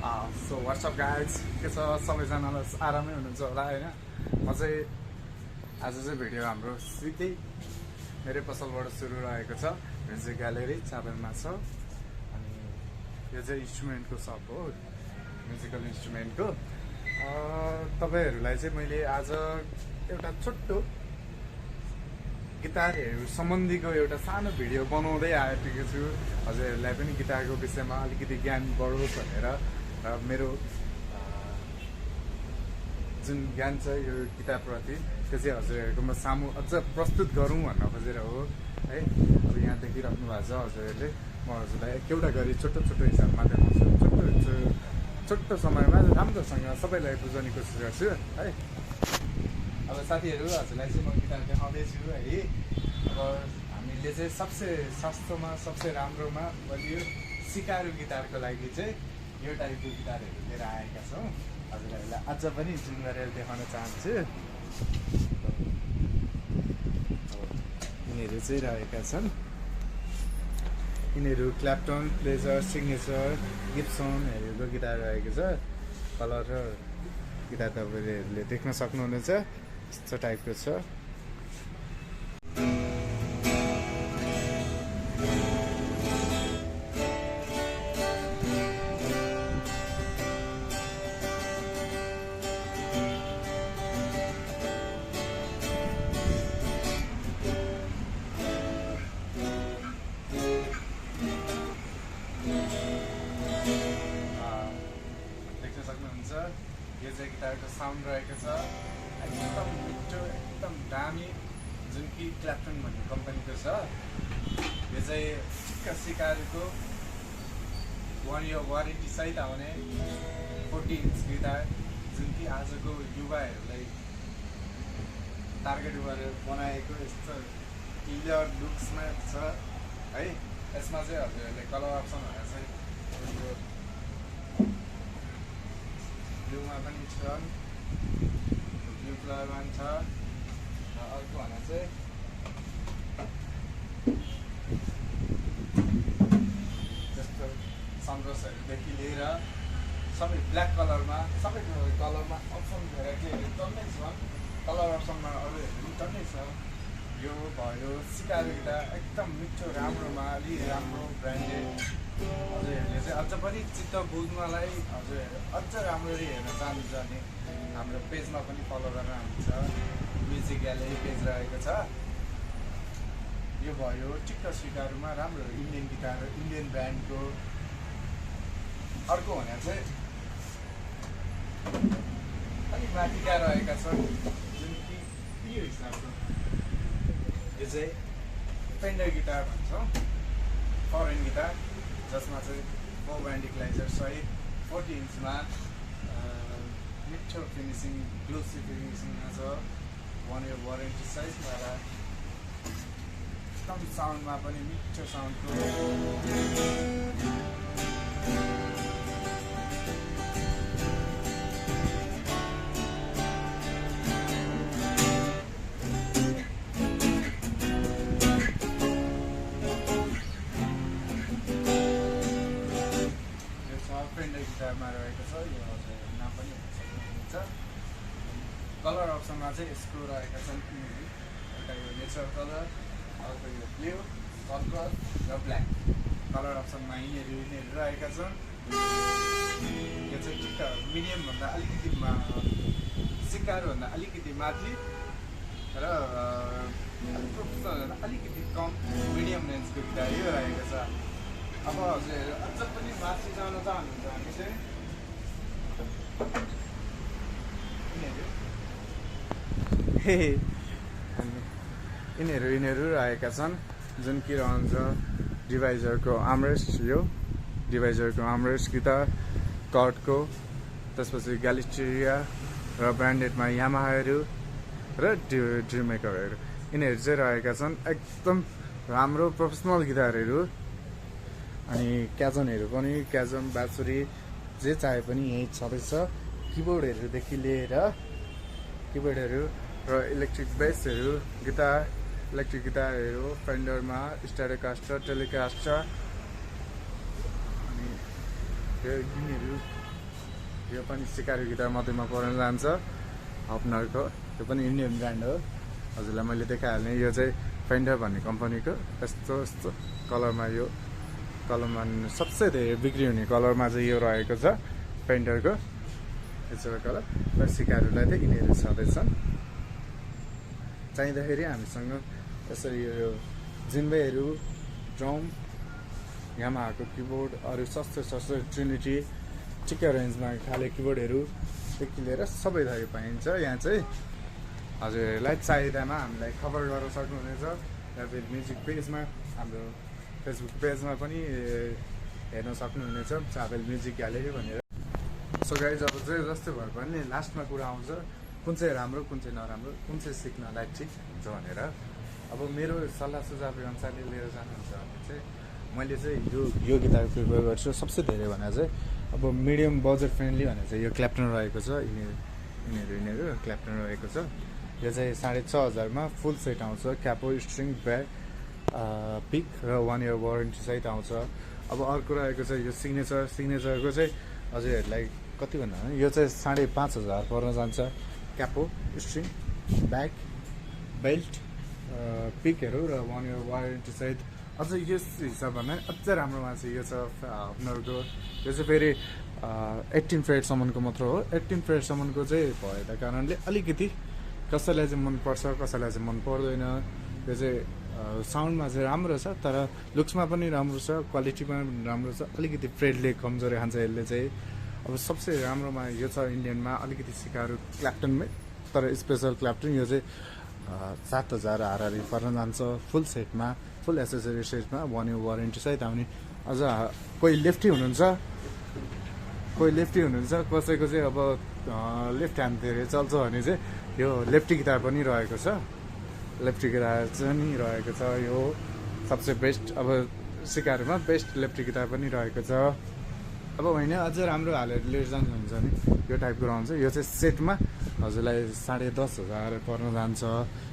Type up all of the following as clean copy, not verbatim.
So WhatsApp guys के छ सबैजनालाई आरामै हुनुहुन्छ होला होइन। म चाहिँ आज चाहिँ भिडियो हाम्रो सिधै मेरै पसलबाट सुरु रहेको छ। म्युजिक ग्यालेरी चाबेलमा छ। अनि यो चाहिँ इन्स्ट्रुमेन्टको सप हो, म्युजिकल इन्स्ट्रुमेन्टको। तपाईँहरूलाई चाहिँ मैले आज एउटा छोटो गिटारहरू सम्बन्धीको एउटा सानो भिडियो बनाउँदै आइपुगेको छु। हजुरहरूलाई पनि गिटारको विषयमा अलिकति ज्ञान बढोस् भनेर र मेरो जुन ज्ञान छ यो गिटारप्रति त्यो चाहिँ हजुरहरूकोमा सामु अझ प्रस्तुत गरौँ भन्न खोजेर हो है। अब यहाँ देखिराख्नु भएको छ हजुरहरूले, म हजुरलाई एउटा गरी छोटो छोटो हिसाबमा देखाउँछु। छोटो समयमा राम्रोसँग सबैलाई बुझाउने कोसिस गर्छु है। अब साथीहरू हजुरलाई चाहिँ म गिटार देखाउँदैछु है। अब हामीले चाहिँ सबसे सस्तोमा सबसे राम्रोमा बलियो सिकारु गिटारको लागि चाहिँ यो टाइपको गिटारहरू लिएर आएका छौँ। हजुरहरूलाई अझ पनि जुन गरेर देखाउन चाहन्छु। यिनीहरू चाहिँ रहेका छन्। यिनीहरू क्ल्याप्टन, प्लेजर, सिग्नेचर, गिब्सनहरूको गिटार रहेको छ। कलर र गिटार तपाईँहरूले देख्न सक्नुहुनेछ, यस्तो टाइपको छ। यो चाहिँ गिटारको साउन्ड रहेको छ, एकदम मिठो, एकदम दामी, जुन कि क्ल्याप्टन भन्ने कम्पनीको छ। यो चाहिँ ठिक्क सिकारको 1 year वारेन्टी सहित आउने 40 inch गिटार, जुन कि आजको युवाहरूलाई टार्गेट गरेर बनाएको यस्तो क्लियर लुक्समा छ है। यसमा चाहिँ हजुरहरूले कलर अप्सनहरू चाहिँ ब्लूमा पनि छ, ब्लू कलरमा पनि छ। र अर्को भने चाहिँ जस्तो सनराइजहरूदेखि लिएर सबै ब्ल्याक कलरमा, सबै कलरमा अप्सन भेराइटीहरू टन्नै छ। कलर अप्सनमा अरूहरू पनि टन्नै छ। यो भयो सिकारु गिटार, एकदम मिठो, राम्रोमा अलि राम्रो ब्रान्डेड। हजुरहरूले चाहिँ अझ पनि चित्त बुझ्नलाई हजुरहरू अझ राम्ररी हेर्न चाहनुहुन्छ भने हाम्रो पेजमा पनि फलो गर्न हुन्छ। म्युजिक ग्यालेरी पेज रहेको छ। यो भयो ठिक्क सिकारुमा राम्रो इन्डियन गिटार, इन्डियन ब्रान्डको। अर्को भने चाहिँ अलिक माथिका रहेका छन्, जुन कि यो हिसाबको। यो चाहिँ फेन्डर गिटार भन्छौँ, फरेन गिटार, जसमा चाहिँ 4 band इक्लाइजर सहित 40 inchमा मिठो फिनिसिङ, ग्लोसी फिनिसिङमा छ। 1 year वारेन्टी साइजमा र एकदम साउन्डमा पनि मिठो साउन्डको। गिटारमा रहेको छ। यो हजुर नाम पनि हेर्न सक्नुहुन्छ। कलर अप्सनमा चाहिँ यसको रहेका छन् एउटा यो नेचरल कलर, अर्को यो ब्लू, पर्पल र ब्ल्याक। कलर अप्सनमा यिनीहरू रहेका छन्। यो चाहिँ ठिक्क मिडियमभन्दा अलिकति सिकारभन्दा अलिकति माथि र प्रोफेसनलभन्दा अलिकति कम मिडियम रेन्जको गिटार यो रहेको छ। अब हजुर अझ पनि माथि जान चाहनुहुन्छ भने चाहिँ यिनीहरू रहेका छन्, जुन कि रहन्छ डिभाइजरको आर्मरेस्ट। यो डिभाइजरको आर्मरेस्ट गिटार, कर्टको, त्यसपछि ग्यालिस्टेरिया र ब्रान्डेडमा यामाहाहरू र ड्रिमेकरहरू। यिनीहरू चाहिँ रहेका छन् एकदम राम्रो प्रोफेसनल गिटारहरू। अनि क्याजनहरू पनि, क्याजन, बाँसुरी जे चाहे पनि यहीँ छँदैछ। किबोर्डहरूदेखि लिएर किबोर्डहरू र इलेक्ट्रिक बेसहरू, गिटार, इलेक्ट्रिक गिटारहरू फेन्डरमा, स्टेरियोकास्टर, टेलिकास्टर। अनि यिनीहरू यो पनि सिकारू गिटार मध्येमा पर्न जान्छ हपनरको। यो पनि इन्डियन ब्रान्ड हो। हजुरलाई मैले देखाइहालेँ। यो चाहिँ फेन्डर भन्ने कम्पनीको यस्तो यस्तो कलरमा, यो कलरमा सबसे धेरै बिक्री हुने कलरमा चाहिँ यो रहेको छ फेन्डरको यस्तो कलर। र सिकारूलाई चाहिँ यिनीहरू छँदैछन्। चाहिँदाखेरि हामीसँग यसरी यो जिम्बेहरू, ड्रम, यामाहाको किबोर्ड, अरू सस्तो सस्तो ट्रिनिटी ठिक्कै रेन्जमा खाले किबोर्डहरूदेखि लिएर सबै थरी पाइन्छ। यहाँ चाहिँ हजुरहरूलाई चाहिँदामा हामीलाई खबर गर्न सक्नुहुनेछ, या फेरि म्युजिक पेजमा, हाम्रो फेसबुक पेजमा पनि हेर्न सक्नुहुनेछ, चाबेल म्युजिक ग्यालेरी भनेर। सो गाइज, अब चाहिँ जस्तै भए पनि लास्टमा कुरा आउँछ कुन चाहिँ राम्रो, कुन चाहिँ नराम्रो, कुन चाहिँ सिक्नलाई ठिक हुन्छ भनेर। अब मेरो सल्लाह सुझाव अनुसारले लिएर जानुहुन्छ भने चाहिँ मैले चाहिँ यो गिटार प्रिफर गर्छु सबसे धेरै भनेर चाहिँ। अब मिडियम बजेट फ्रेन्डली भनेर चाहिँ यो क्ल्याप्टन रहेको छ। यिनीहरू क्ल्याप्टन रहेको छ। यो चाहिँ 6,500 मा फुल सेट आउँछ। क्यापो, स्ट्रिङ, ब्याग, पिक र 1 year वारेन्टी सहित आउँछ। अब अर्को रहेको छ यो सिग्नेचरको चाहिँ हजुरहरूलाई कति भन्दा भने यो चाहिँ 5,500 पर्न जान्छ। क्यापो, स्ट्रिङ, ब्याग, बेल्ट, पिकहरू र 1 year वारेन्टी सहित। अझ यस हिसाबमा अझ राम्रोमा चाहिँ यो छ हपनरको। यो चाहिँ फेरि 18 फ्रेटसम्मको मात्र हो। 18 फ्रेटसम्मको चाहिँ भएको कारणले अलिकति कसैलाई चाहिँ मनपर्छ, कसैलाई चाहिँ मन पर्दैन। यो चाहिँ साउन्डमा चाहिँ राम्रो छ, तर लुक्समा पनि राम्रो छ, क्वालिटीमा पनि राम्रो छ। अलिकति फ्रेडले कमजोरी खान्छ यसले चाहिँ। अब सबसे राम्रोमा यो छ इन्डियनमा अलिकति सिकारू क्ल्याप्टनमै, तर स्पेसल क्ल्याप्टन। यो चाहिँ 7,000 हाराहारी पर्न जान्छ फुल सेटमा, फुल एसेसरी सेटमा 1 year वारेन्टी सहित आउने। अझ कोही लेफ्टी हुनुहुन्छ, कसैको चाहिँ अब लेफ्ट ह्यान्ड धेरै चल्छ भने चाहिँ यो लेफ्टी गिटार पनि रहेको छ। लेफ्टी गिटार चाहिँ रहेको छ। यो सबसे बेस्ट, अब सिकारूमा बेस्ट लेफ्टी गिटार पनि रहेको छ। अब होइन अझ राम्रो हालेर लिएर जानुहुन्छ भने यो टाइपको रहन्छ। यो चाहिँ सेटमा हजुरलाई 10,500 पर्न जान्छ।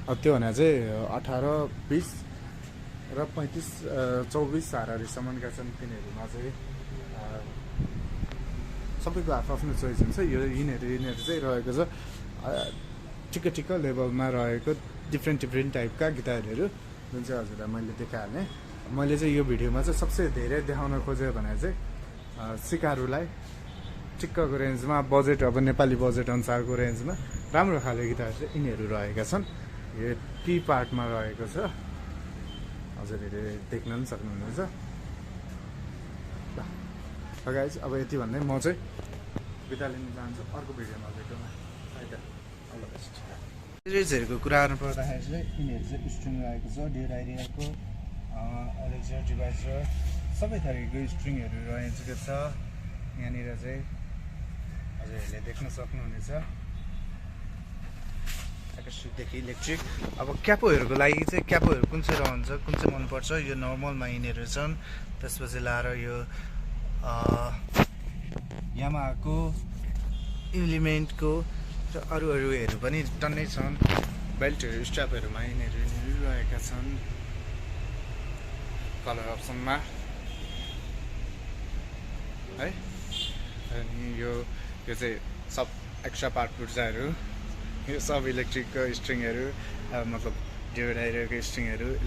अब त्यो भने चाहिँ 18, 20 र 35, 24 हाराहारीसम्मका छन्। तिनीहरूमा चाहिँ सबैको आफ्नो चोइस हुन्छ। यिनीहरू चाहिँ रहेको छ ठिक्क लेभलमा रहेको डिफ्रेन्ट टाइपका गिटारहरू, जुन चाहिँ हजुरलाई मैले देखाइहालेँ। मैले चाहिँ यो भिडियोमा चाहिँ सबसे धेरै देखाउन खोजेँ भने चाहिँ सिकारूलाई ठिक्कको रेन्जमा, बजेट अब नेपाली बजेट अनुसारको रेन्जमा राम्रो खाले गिटार चाहिँ यिनीहरू रहेका छन्। यो टी पार्टमा रहेको छ, हजुरहरूले देख्न पनि सक्नुहुनेछ। गाइज, अब यति भन्दै म चाहिँ बिदा लिन चाहन्छु। अर्को भिडियोमा भेटौँ। All the best. सिरिजहरूको कुरा गर्नु पर्दाखेरि चाहिँ यिनीहरू चाहिँ स्ट्रिङ रहेको छ, डेड आइडियाको, एलेक्जर डिभाइस र सबै थरीको स्ट्रिङहरू रहेको छ। यहाँनिर चाहिँ हजुरहरूले देख्न सक्नुहुनेछ आकर्षितदेखि इलेक्ट्रिक। अब क्यापोहरूको लागि चाहिँ क्यापोहरू कुन चाहिँ रहन्छ, कुन चाहिँ मनपर्छ, यो नर्मलमा यिनीहरू छन्। त्यसपछि लाएर यो यामाहाको, इलिमेन्टको र अरूहरू पनि टन्नै छन्। बेल्टहरू, स्ट्र्यापहरूमा यिनीहरू रहेका छन् कलर अप्सनमा है। अनि यो चाहिँ सब एक्स्ट्रा पार्ट पुर्जाहरू, यो सब इलेक्ट्रिकको स्ट्रिङहरू, मतलब डिभाइडरको स्ट्रिङहरू।